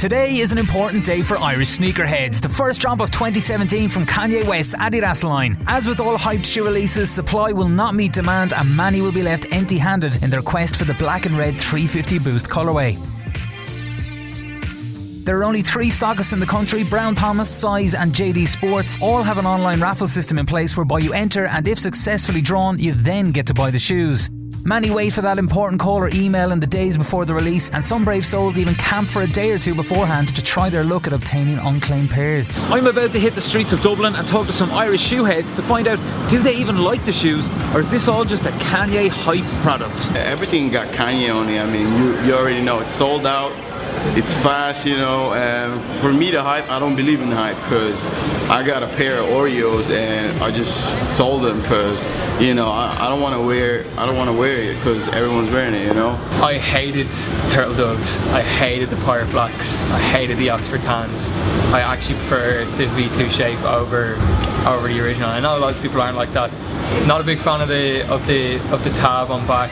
Today is an important day for Irish sneakerheads. The first drop of 2017 from Kanye West's Adidas line. As with all hyped shoe releases, supply will not meet demand and many will be left empty-handed in their quest for the black and red 350 Boost colourway. There are only 3 stockists in the country: Brown Thomas, Size and JD Sports. All have an online raffle system in place whereby you enter, and if successfully drawn, you then get to buy the shoes. Many wait for that important call or email in the days before the release, and some brave souls even camp for a day or two beforehand to try their luck at obtaining unclaimed pairs. I'm about to hit the streets of Dublin and talk to some Irish shoe heads to find out, do they even like the shoes, or is this all just a Kanye hype product? Everything got Kanye on it. I mean, you already know it's sold out. It's fast, you know. For me, the hype, I don't believe in the hype, because I got a pair of Oreos and I just sold them because, you know, I don't want to wear it because everyone's wearing it, you know. I hated the Turtle Doves. I hated the Pirate Blacks. I hated the Oxford Tans. I actually prefer the V2 shape over the original. I know lots of people aren't like that. Not a big fan of the tab on back.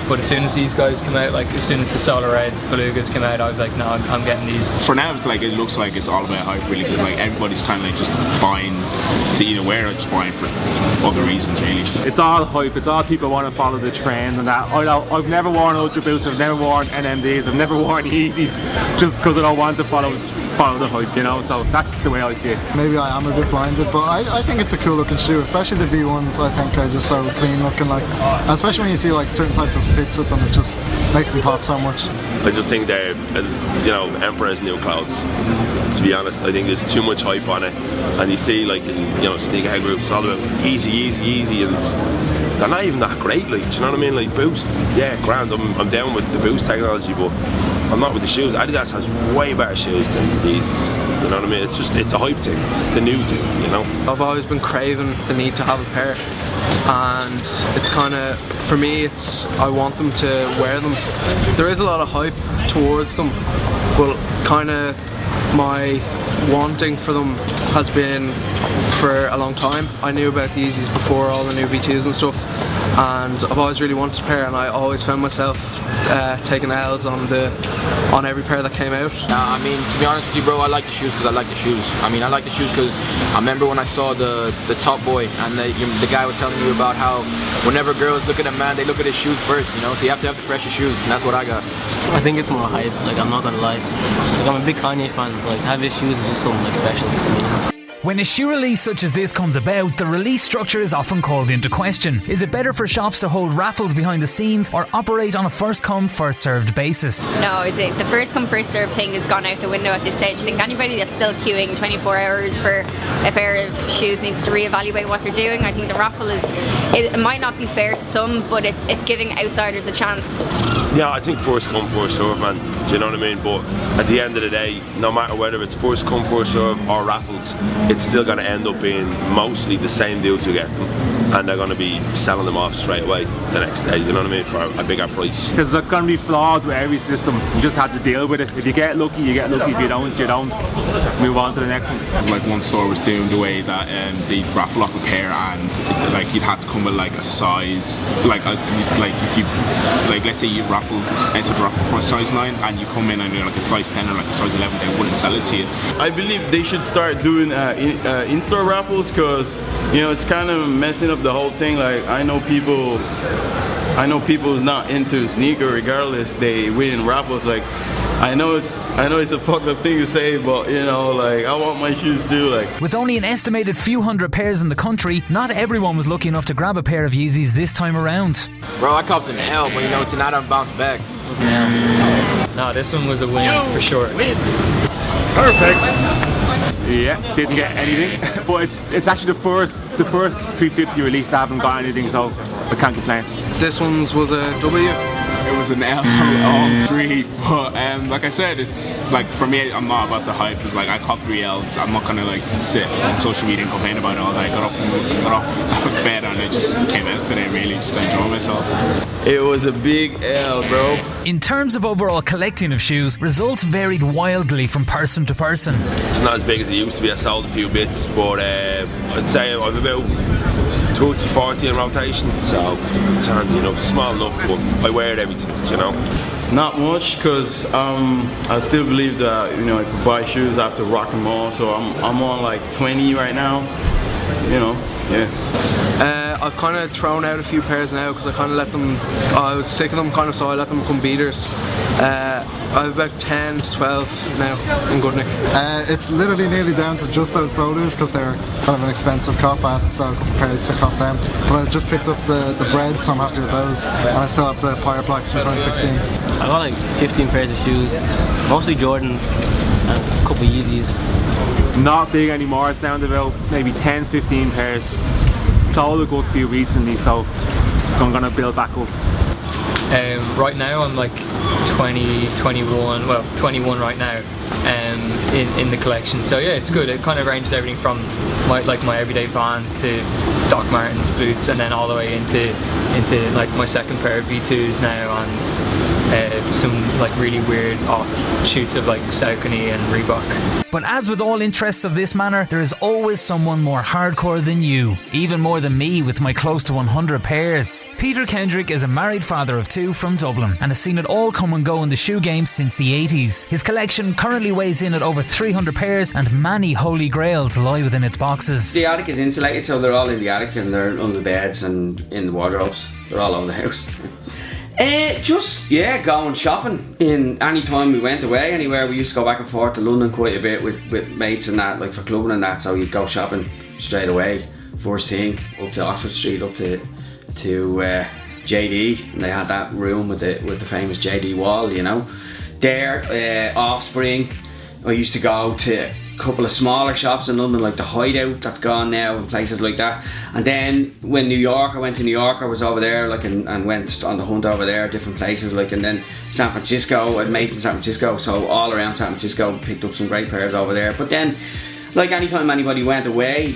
But as soon as these guys come out, like as soon as the Solar Reds, Belugas come out, I was like, no, I'm getting these. For now, it's like, it looks like it's all about hype really, because like everybody's kind of like just buying to either wear or just buying for other reasons really. It's all hype, it's all people want to follow the trend and that. I've never worn Ultra Boosts, I've never worn NMDs, I've never worn Yeezys, just because I don't want to follow the hype, you know, so that's the way I see it. Maybe I am a bit blinded, but I think it's a cool looking shoe, especially the V1s. I think are just so clean looking, like, especially when you see like certain type of fits with them, it just makes them pop so much. I just think they're, you know, Emperor's new clothes. To be honest, I think there's too much hype on it, and you see like in, you know, sneakerhead groups all about Yeezy, and they're not even that great, like, do you know what I mean? Like Boost, yeah, grand, I'm down with the Boost technology, but I'm not with the shoes. Adidas has way better shoes than Yeezys, you know what I mean? It's a hype thing, it's the new thing, you know? I've always been craving the need to have a pair, and it's kind of, for me, it's, I want them to wear them. There is a lot of hype towards them, but kind of my wanting for them has been for a long time. I knew about the Yeezys before all the new V2s and stuff, and I've always really wanted a pair, and I always found myself taking L's on every pair that came out. I mean, to be honest with you, bro, I like the shoes because I like the shoes. I mean, I like the shoes because I remember when I saw the Top Boy, and the guy was telling you about how whenever girls look at a man, they look at his shoes first, you know, so you have to have the freshest shoes, and that's what I got. I think it's more hype, like, I'm not gonna lie. Like, I'm a big Kanye fan, so like, have his shoes is just something like special to me. When a shoe release such as this comes about, the release structure is often called into question. Is it better for shops to hold raffles behind the scenes or operate on a first come, first served basis? No, the first come, first served thing has gone out the window at this stage. I think anybody that's still queuing 24 hours for a pair of shoes needs to reevaluate what they're doing. I think the raffle it might not be fair to some, but it's giving outsiders a chance. Yeah, I think first come, first serve, man. Do you know what I mean? But at the end of the day, no matter whether it's first come, first serve or raffles, it's still going to end up being mostly the same dudes who get them, and they're going to be selling them off straight away the next day, you know what I mean, for a bigger price. There's going to be flaws with every system, you just have to deal with it. If you get lucky, you get lucky. If you don't, you don't. Move on to the next one. Like one store was doing the way that they raffle off a pair, and like you'd have to come with like a size, like if you, like let's say you enter the raffle for a size 9 and you come in and you're like a size 10 or like a size 11, they wouldn't sell it to you. I believe they should start doing in-store raffles, because, you know, it's kind of messing up the whole thing. Like, I know people who's not into sneaker, regardless, they win in raffles. Like, I know it's a fucked up thing to say, but, you know, like, I want my shoes too. Like, with only an estimated few hundred pairs in the country, not everyone was lucky enough to grab a pair of Yeezys this time around. Bro, I copped an L, but you know, tonight I've bounced back. It was an L. No, this one was a win for sure. Perfect. Yeah, didn't get anything, but it's actually the first 350 release that haven't got anything, so I can't complain. This one's was a W. It was an L all 3, but like I said, it's like, for me, I'm not about the hype. It's like, I copped 3 Ls. I'm not gonna like sit on social media and complain about it all day. I got off bed and I just came out today, really just to enjoy myself. It was a big L, bro. In terms of overall collecting of shoes, results varied wildly from person to person. It's not as big as it used to be. I sold a few bits, but I'd say I've about 30, 40 in rotation, so it's handy enough, small enough, but I wear it everything, you know. Not much, because I still believe that, you know, if you buy shoes, I have to rock them all. So I'm on like 20 right now, you know, yeah. I've kind of thrown out a few pairs now because I kind of let them, I was sick of them kind of, so I let them become beaters. I have about 10 to 12 now in good nick. It's literally nearly down to just those sodas because they're kind of an expensive cop. I had to sell a couple pairs to cop them. But I just picked up the breads, so I'm happy with those. And I still have the Pirate Blacks from 2016. I got like 15 pairs of shoes, mostly Jordans and a couple of Yeezys. Not big anymore, it's down to about maybe 10-15 pairs. Sold a good few recently, so I'm gonna build back up. Right now I'm like 21 right now in the collection, so yeah, it's good. It kind of ranges everything from my everyday Vans to Doc Martens boots, and then all the way into like my second pair of V2s now, and some like really weird offshoots of like Saucony and Reebok. But as with all interests of this manner, there is always someone more hardcore than you. Even more than me with my close to 100 pairs. Peter Kendrick is a married father of 2 from Dublin and has seen it all come and go in the shoe game since the 80s. His collection currently weighs in at over 300 pairs, and many holy grails lie within its boxes. The attic is insulated, so they're all in the attic and they're under the beds and in the wardrobes. They're all over the house. Just going shopping. In any time we went away anywhere, we used to go back and forth to London quite a bit with mates and that, like for clubbing and that, so you'd go shopping straight away. First thing, up to Oxford Street, up to JD, and they had that room with the famous JD wall, you know. There, Offspring, I used to go to a couple of smaller shops in London, like the Hideout, that's gone now, and places like that. And then when I went to New York, I was over there, like, and went on the hunt over there, different places, like, and then San Francisco, I had mates in San Francisco, so all around San Francisco, picked up some great pairs over there. But then, like, anytime anybody went away,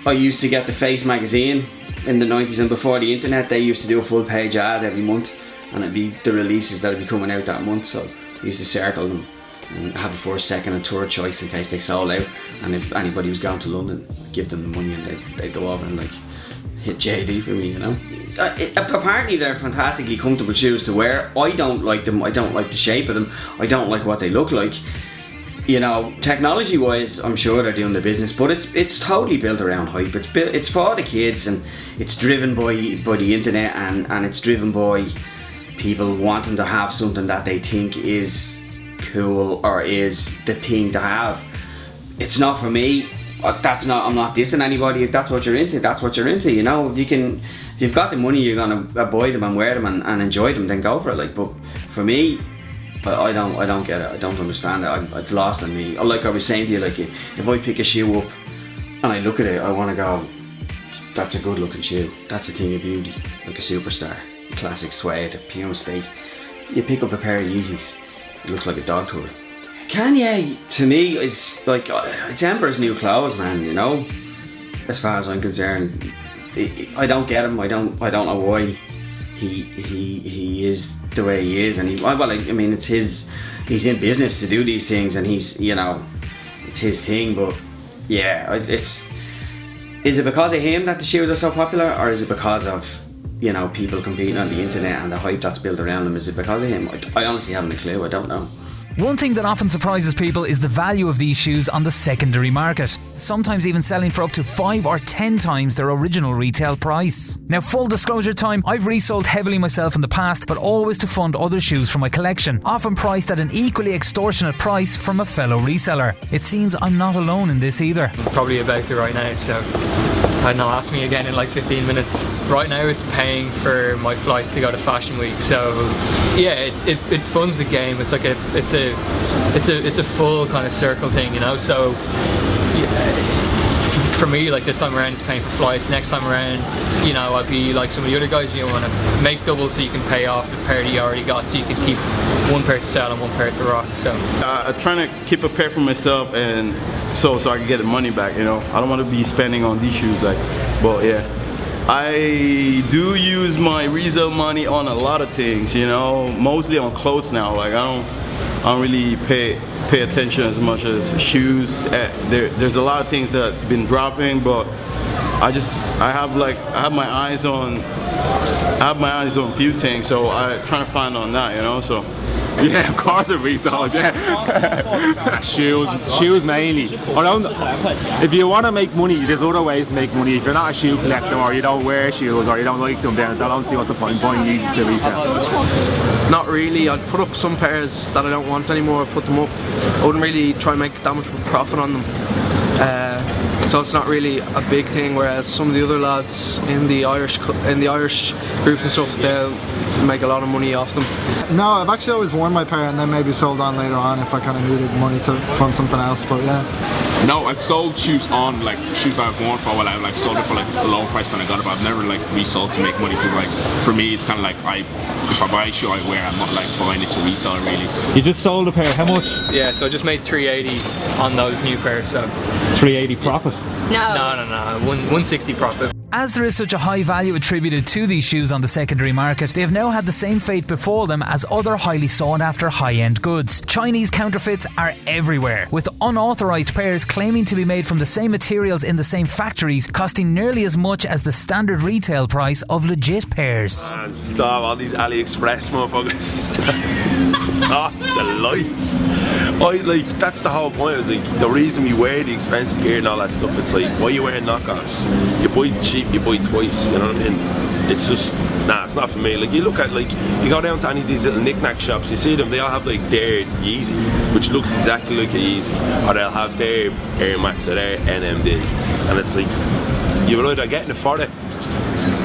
I used to get the Face magazine in the 90s, and before the internet, they used to do a full page ad every month, and it'd be the releases that'd be coming out that month, so I used to circle them and have a first, second and third choice in case they sold out. And if anybody was going to London, give them the money and they'd go over and like hit JD for me, you know. Apparently they're fantastically comfortable shoes to wear. I don't like them, I don't like the shape of them, I don't like what they look like. You know, technology wise, I'm sure they're doing the business, but it's totally built around hype. It's for the kids, and it's driven by the internet, and it's driven by people wanting to have something that they think is cool or is the thing to have. It's not for me. I'm not dissing anybody. If that's what you're into, that's what you're into, you know. If you've got the money, you're gonna buy them and wear them and enjoy them, then go for it. Like, but for me, I don't get it. I don't understand it. It's lost on me. Like I was saying to you, like if I pick a shoe up and I look at it, I want to go, that's a good looking shoe. That's a thing of beauty, like a superstar, a classic suede, a Puma State. You pick up a pair of Yeezys, it looks like a dog tour. Kanye, to me, is like, it's Emperor's new clothes, man, you know. As far as I'm concerned, I don't get him. I don't know why he is the way he is, and I mean, it's his. He's in business to do these things, and he's, you know, it's his thing. But yeah, is it because of him that the shoes are so popular, or is it because of, you know, people competing on the internet and the hype that's built around them? Is it because of him? I honestly haven't a clue. I don't know. One thing that often surprises people is the value of these shoes on the secondary market, sometimes even selling for up to 5 or 10 times their original retail price. Now, full disclosure time, I've resold heavily myself in the past, but always to fund other shoes from my collection, often priced at an equally extortionate price from a fellow reseller. It seems I'm not alone in this either. I'm probably about to right now, so I don't know, ask me again in like 15 minutes. Right now it's paying for my flights to go to Fashion Week, so yeah, it funds the game. It's like it's a full kind of circle thing, you know. So for me, like, this time around it's paying for flights. Next time around, you know, I'd be like some of the other guys, you want to make double so you can pay off the pair that you already got, so you can keep one pair to sell and one pair to rock. So I'm trying to keep a pair for myself, and so I can get the money back, you know. I don't want to be spending on these shoes, like, but yeah, I do use my resale money on a lot of things, you know, mostly on clothes now. Like, I don't really pay attention as much as shoes. There's a lot of things that have been dropping, but I have my eyes on a few things, so I trying to find on that, you know. So yeah, of course it resold, yeah. shoes mainly. If you want to make money, there's other ways to make money. If you're not a shoe collector, or you don't wear shoes, or you don't like them, then I don't see what's the point buying Yeezys to resell. Not really. I'd put up some pairs that I don't want anymore, put them up. I wouldn't really try and make that much of a profit on them. So it's not really a big thing, whereas some of the other lads in the Irish groups and stuff, they'll make a lot of money off them. No, I've actually always worn my pair and then maybe sold on later on if I kind of needed money to fund something else, but yeah. No, I've sold shoes on, like shoes that I've worn for a while. I've like sold it for like a lower price than I got it, but I've never like resold to make money, because like for me it's kind of like if I buy a shoe I wear, I'm not like buying it to resell really. You just sold a pair, how much? Yeah, so I just made 380 on those new pairs, so 380 profit? No. 160 profit. As there is such a high value attributed to these shoes on the secondary market, they have now had the same fate befall them as other highly sought after high-end goods. Chinese counterfeits are everywhere, with unauthorised pairs claiming to be made from the same materials in the same factories, costing nearly as much as the standard retail price of legit pairs. Man, stop all these AliExpress motherfuckers. Stop the lights. That's the whole point. It's like the reason we wear the expensive gear and all that stuff. It's like, why are you wearing knockoffs? You buy cheap, you buy twice, you know what I mean? It's just, it's not for me. Like, you look at, you go down to any of these little knick-knack shops, you see them, they all have like their Yeezy, which looks exactly like a Yeezy, or they'll have their Air Max or their NMD, and it's like, you're either getting it for it,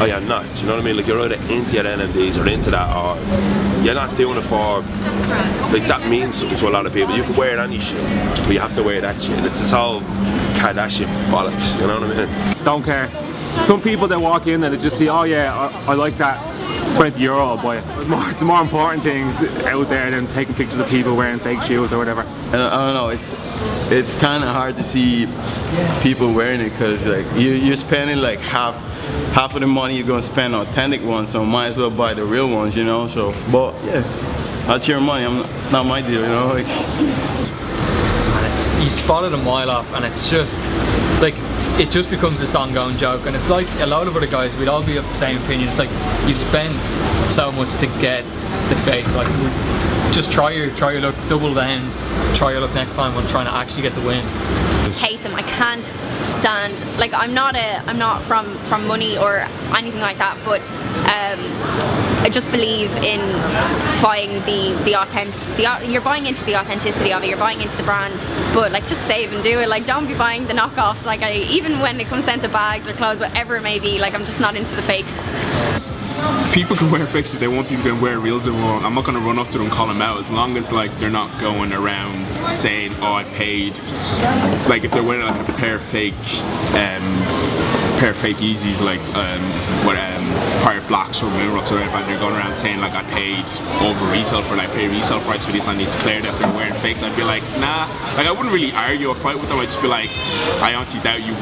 or you're not, you know what I mean? Like, you're either into your NMDs or into that, or you're not doing it for, like, that means something to a lot of people. You can wear any shit, but you have to wear that shit. It's this whole Kardashian bollocks, you know what I mean? Don't care. Some people that walk in and they just see, oh yeah, I like that, €20, I'll buy it. It's more important things out there than taking pictures of people wearing fake shoes or whatever. I don't know, it's kind of hard to see people wearing it, because like you're spending like half of the money you're gonna spend on authentic ones, so might as well buy the real ones, you know. So, but yeah, that's your money. It's not my deal, you know. Like, you spot it a mile off, and it's just like, it just becomes this ongoing joke, and it's like a lot of other guys, we'd all be of the same opinion. It's like, you spend so much to get the fake, like, just try your luck, double down, try your luck next time on trying to actually get the win. Hate them. I can't stand, like, I'm not from money or anything like that, but I just believe in buying you're buying into the authenticity of it, you're buying into the brand, but like, just save and do it. Like, don't be buying the knockoffs. Like, even when it comes down to bags or clothes, whatever it may be, like, I'm just not into the fakes. People can wear fakes if they want. People can wear reals if they want. I'm not gonna run up to them and call them out, as long as like they're not going around saying, oh, I paid. Like, if they're wearing like a pair of fake Yeezys, like Pirate Blacks or Moonrocks or whatever, and they're going around saying like, I paid over retail for, like, pay resale price for this, I need to clear that they're wearing fakes, I'd be like, nah. Like, I wouldn't really argue or fight with them. I'd just be like, I honestly doubt you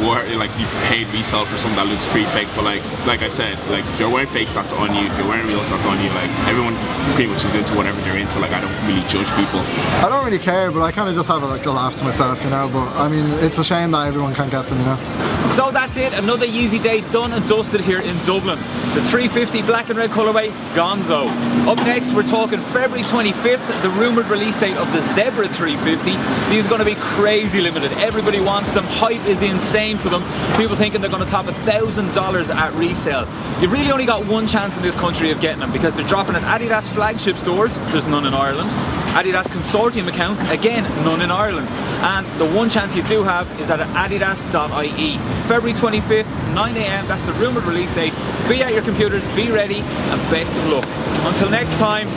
paid resale for something that looks pretty fake. But like I said, like, if you're wearing fakes, that's on you. If you're wearing reals, that's on you. Like, everyone pretty much is into whatever they're into. Like, I don't really judge people. I don't really care, but I kind of just have a laugh to myself, you know. But I mean, it's a shame that everyone can't get them, you know. So that's it, another Yeezy day done and dusted here in Dublin. The 350 black and red colourway, gonzo. Up next, we're talking February 25th, the rumoured release date of the Zebra 350. These are going to be crazy limited. Everybody wants them. Hype is insane for them. People thinking they're going to top $1,000 at resale. You've really only got one chance in this country of getting them, because they're dropping at Adidas flagship stores. There's none in Ireland. Adidas consortium accounts, again, none in Ireland. And the one chance you do have is at adidas.ie. February 25th, 9 AM, that's the rumoured release date. Be at your computers, be ready, and best of luck. Until next time.